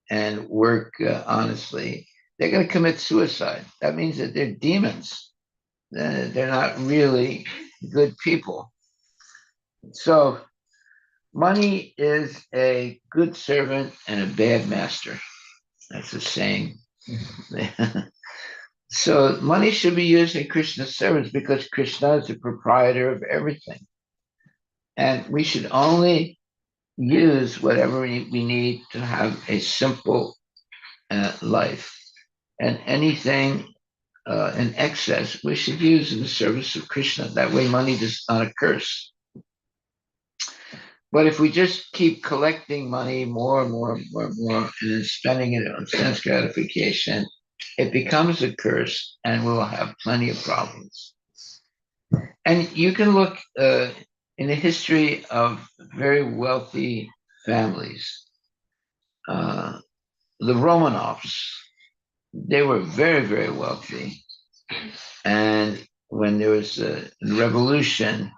and work honestly. They're going to commit suicide. That means that they're demons. They're not really good people. So money is a good servant and a bad master. That's a saying. So money should be used in Krishna's service because Krishna is the proprietor of everything. And we should only use whatever we need to have a simple life. And anything in excess, we should use in the service of Krishna. That way, money does not a curse. But if we just keep collecting money more and more and more and more and then spending it on sense gratification, it becomes a curse and we'll have plenty of problems. And you can look in the history of very wealthy families. The Romanovs, they were very, very wealthy. And when there was a revolution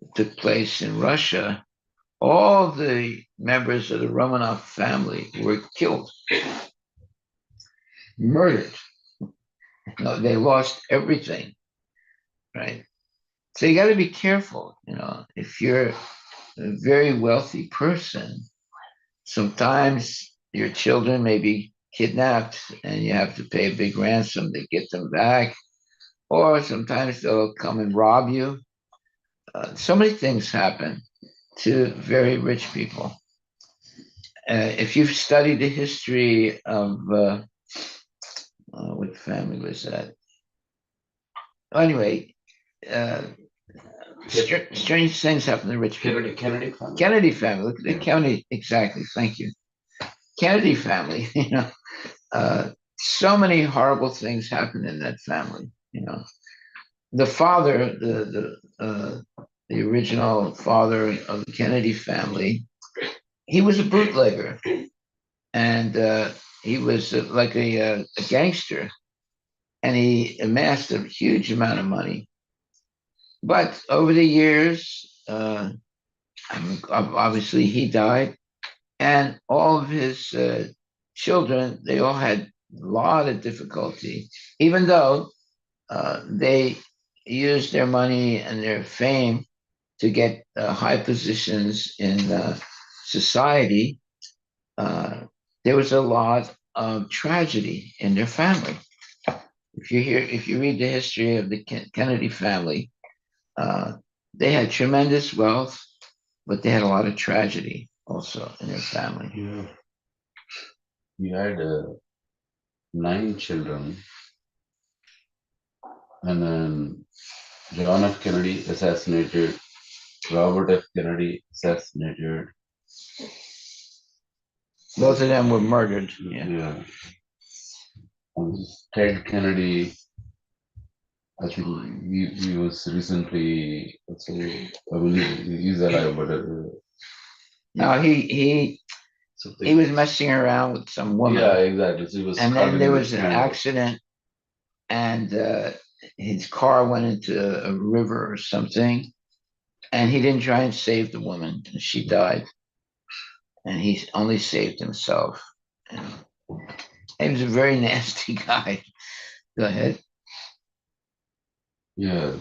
that took place in Russia, all the members of the Romanov family were killed, murdered. No, they lost everything, right? So you got to be careful. If you're a very wealthy person, sometimes your children may be kidnapped and you have to pay a big ransom to get them back, or sometimes they'll come and rob you. So many things happen to very rich people. If you've studied the history of what family was that? Anyway, strange things happen to rich people. Kennedy family. Kennedy family. Look at the Kennedy. Exactly. Thank you. Kennedy family. So many horrible things happen in that family. The father, the original father of the Kennedy family, he was a bootlegger, and he was like a gangster, and he amassed a huge amount of money. But over the years, obviously he died, and all of his children, they all had a lot of difficulty, even though they used their money and their fame to get high positions in society. There was a lot of tragedy in their family. If you read the history of the Kennedy family, they had tremendous wealth, but they had a lot of tragedy also in their family. Yeah. He had 9 children, and then John F. Kennedy assassinated, Robert F. Kennedy assassinated. Both of them were murdered. Yeah. And Ted Kennedy, I think he was recently also, I mean, he's alive, but No, he was messing around with some woman. Yeah, exactly. So he was and then there was an scandal. accident, and his car went into a river or something, and he didn't try and save the woman. She died, and he only saved himself. He was a very nasty guy. Go ahead. Yeah,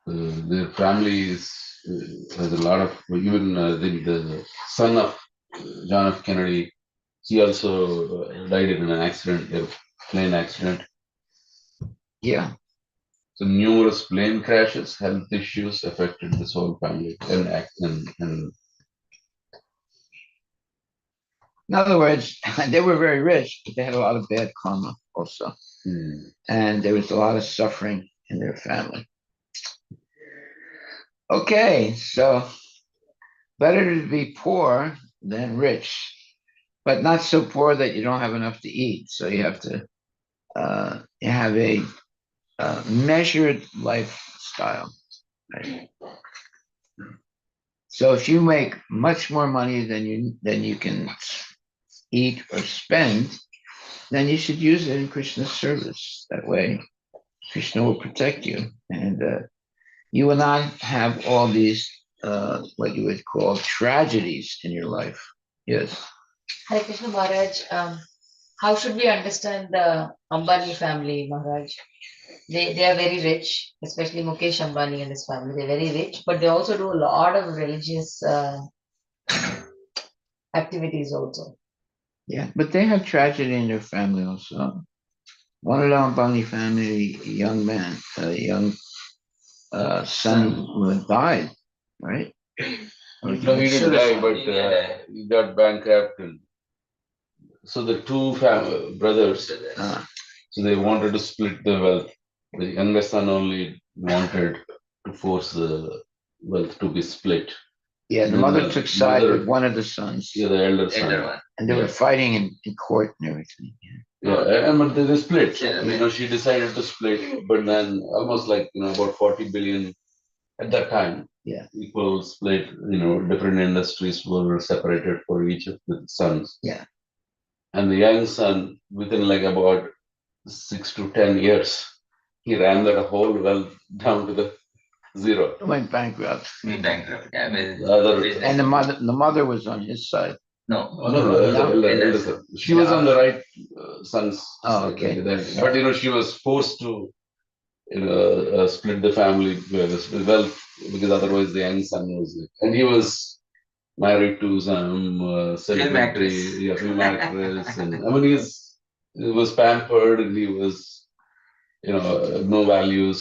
their family has a lot of, even I think the son of John F. Kennedy, he also died in an accident, a plane accident. Yeah. So numerous plane crashes, health issues affected this whole family. And In other words, they were very rich, but they had a lot of bad karma also. And there was a lot of suffering in their family. Okay, so better to be poor than rich, but not so poor that you don't have enough to eat. So you have to have a measured lifestyle. Right? So if you make much more money than you can eat or spend, then you should use it in Krishna's service. That way, Krishna will protect you, and you will not have all these what you would call tragedies in your life. Yes. Hare Krishna Maharaj, how should we understand the Ambani family, Maharaj? They are very rich, especially Mukesh Ambani and his family. They're very rich, but they also do a lot of religious activities also. Yeah, but they have tragedy in their family also. One of the Ambani family, a young man, a young son died, right? No, he didn't die, but he got bankrupt. And so the two brothers, so they wanted to split the wealth. The younger son only wanted to force the wealth to be split. Yeah, the And mother took side with one of the sons. Yeah, the elder son. And they were fighting in court and everything. Yeah, and but they split. She decided to split, but then almost like about 40 billion at that time. Yeah. Equal split. Different industries were separated for each of the sons. Yeah. And the young son, within like about 6 to 10 years, he ran that whole wealth down to the zero. Went bankrupt. Yeah, and the mother was on his side. The elder son. She was on the right son's side. Okay. But she was forced to split the family wealth because otherwise the young son was, and he was married to some celebrity, film actress, and I mean he was pampered and he was no values.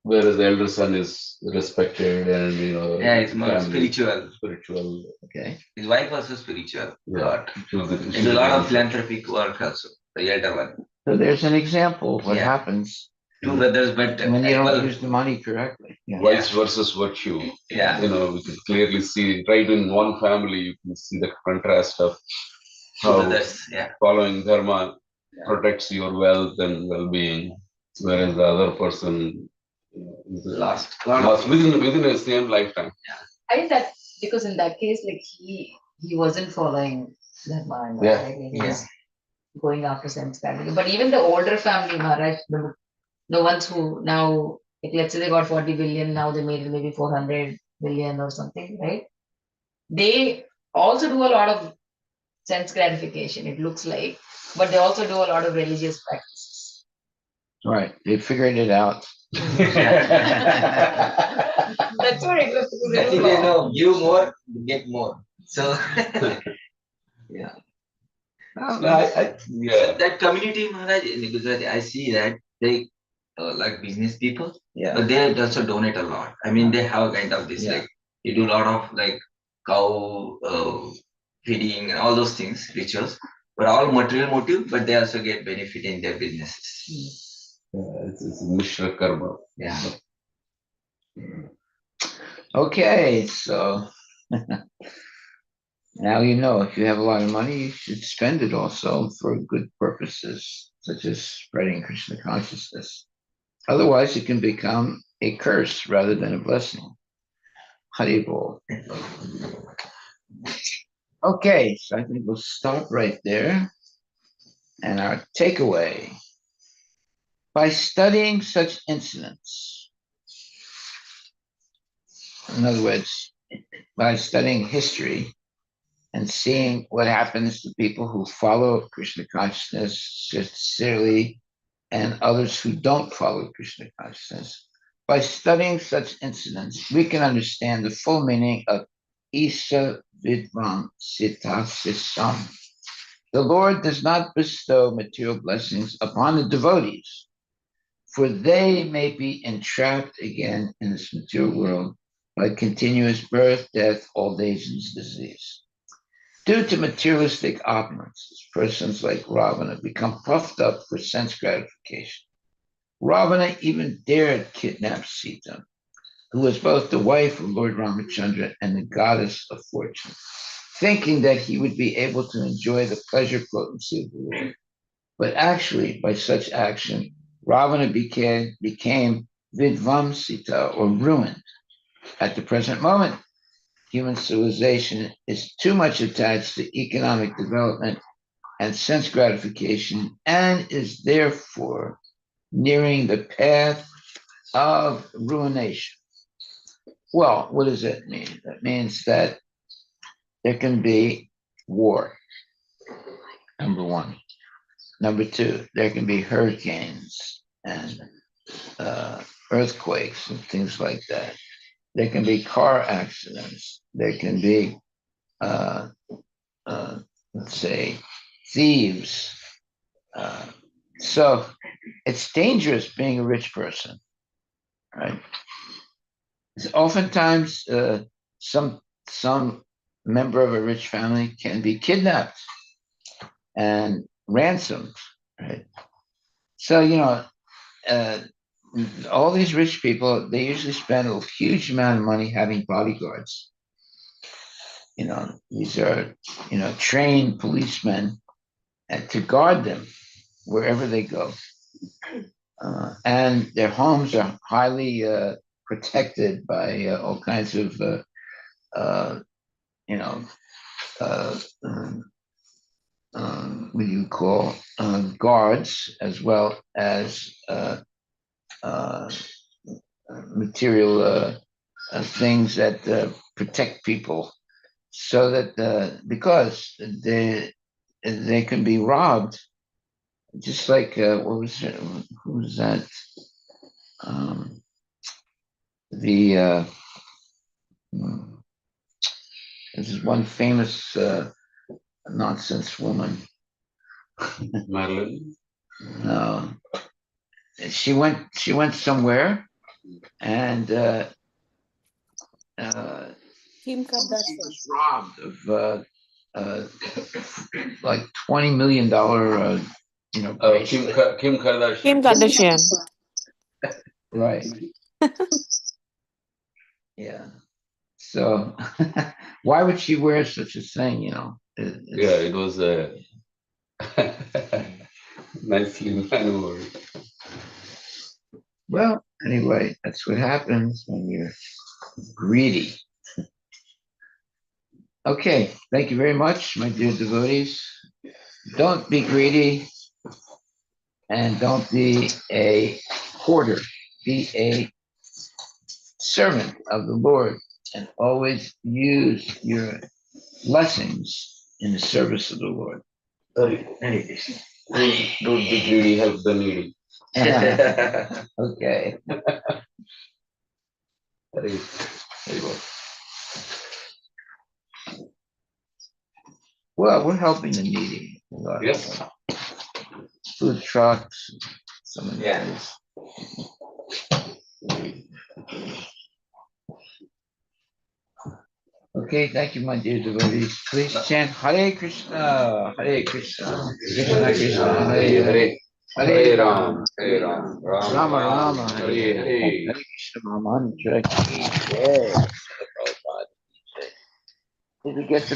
Whereas the elder son is respected and it's more spiritual. Okay. His wife also spiritual. Yeah. Lot. And a lot of philanthropic work also. The elder one. So there's an example of what happens Two brothers, but when you don't use the money correctly. Yeah. Vice versus virtue. Yeah. We can clearly see right in one family. You can see the contrast of how following dharma protects your wealth and well-being, whereas the other person lost within the same lifetime. I think that because in that case, like he wasn't following that man, Yeah. right? He was going after sense family. But even the older family, Maharaj, the ones who now, like let's say they got 40 billion, now they made maybe 400 billion or something, right? They also do a lot of sense gratification, it looks like, but they also do a lot of religious practices. Right. They figured it out. That's what it was. I think give more, get more. So Yeah. So that community, Maharaj, in Gujarat, I see that they like business people, but they also donate a lot. I mean, they have kind of this like they do a lot of like cow feeding and all those things, rituals, but all material motive, but they also get benefit in their businesses. It's Mishra Karma. Yeah. Okay, so now if you have a lot of money, you should spend it also for good purposes, such as spreading Krishna consciousness. Otherwise, it can become a curse rather than a blessing. Haribol. Okay, so I think we'll stop right there. And our takeaway: by studying such incidents, in other words, by studying history and seeing what happens to people who follow Krishna consciousness sincerely and others who don't follow Krishna consciousness, by studying such incidents, we can understand the full meaning of Isa Vidvam Sitasisam. The Lord does not bestow material blessings upon the devotees, for they may be entrapped again in this material world by continuous birth, death, old age, and disease. Due to materialistic opulences, persons like Ravana become puffed up for sense gratification. Ravana even dared kidnap Sita, who was both the wife of Lord Ramachandra and the goddess of fortune, thinking that he would be able to enjoy the pleasure potency of the Lord. But actually, by such action, Ravana became vidvamsita, or ruined. At the present moment, human civilization is too much attached to economic development and sense gratification, and is therefore nearing the path of ruination. Well, what does that mean? That means that there can be war, number one. Number two, there can be hurricanes and earthquakes and things like that. There can be car accidents. There can be, uh, let's say, thieves. So it's dangerous being a rich person, right? Oftentimes, some member of a rich family can be kidnapped and ransomed, right? So uh, all these rich people, they usually spend a huge amount of money having bodyguards. These are trained policemen and to guard them wherever they go, and their homes are highly protected by all kinds of you know uh, what do you call guards, as well as uh, material things that protect people, so that because they can be robbed, just like what was it? Who was that? Um, the this is one famous nonsense woman. Marilyn. No, she went somewhere, and Kim she Kardashian. was robbed of like $20 million, Kim, bracelet. Kim Kardashian. Kim Kardashian. Right. Yeah. So why would she wear such a thing? Yeah, it was nicely maneuvered. Well, anyway, that's what happens when you're greedy. Okay, thank you very much, my dear devotees. Don't be greedy, and don't be a hoarder. Be a servant of the Lord, and always use your blessings in the service of the Lord. Sorry. Don't be greedy, help the needy. Okay. Very, very good. Well, we're helping the needy. A lot of Yes. food trucks, some of these. Okay, thank you, my dear devotees. Please chant Hare Krishna, Hare Krishna, Krishna Krishna, Hare Hare, Hare Ram, Hare Ram, Rama Rama, Hare Hare Hare. Hare Krishna Mantra ki jai. Did we get the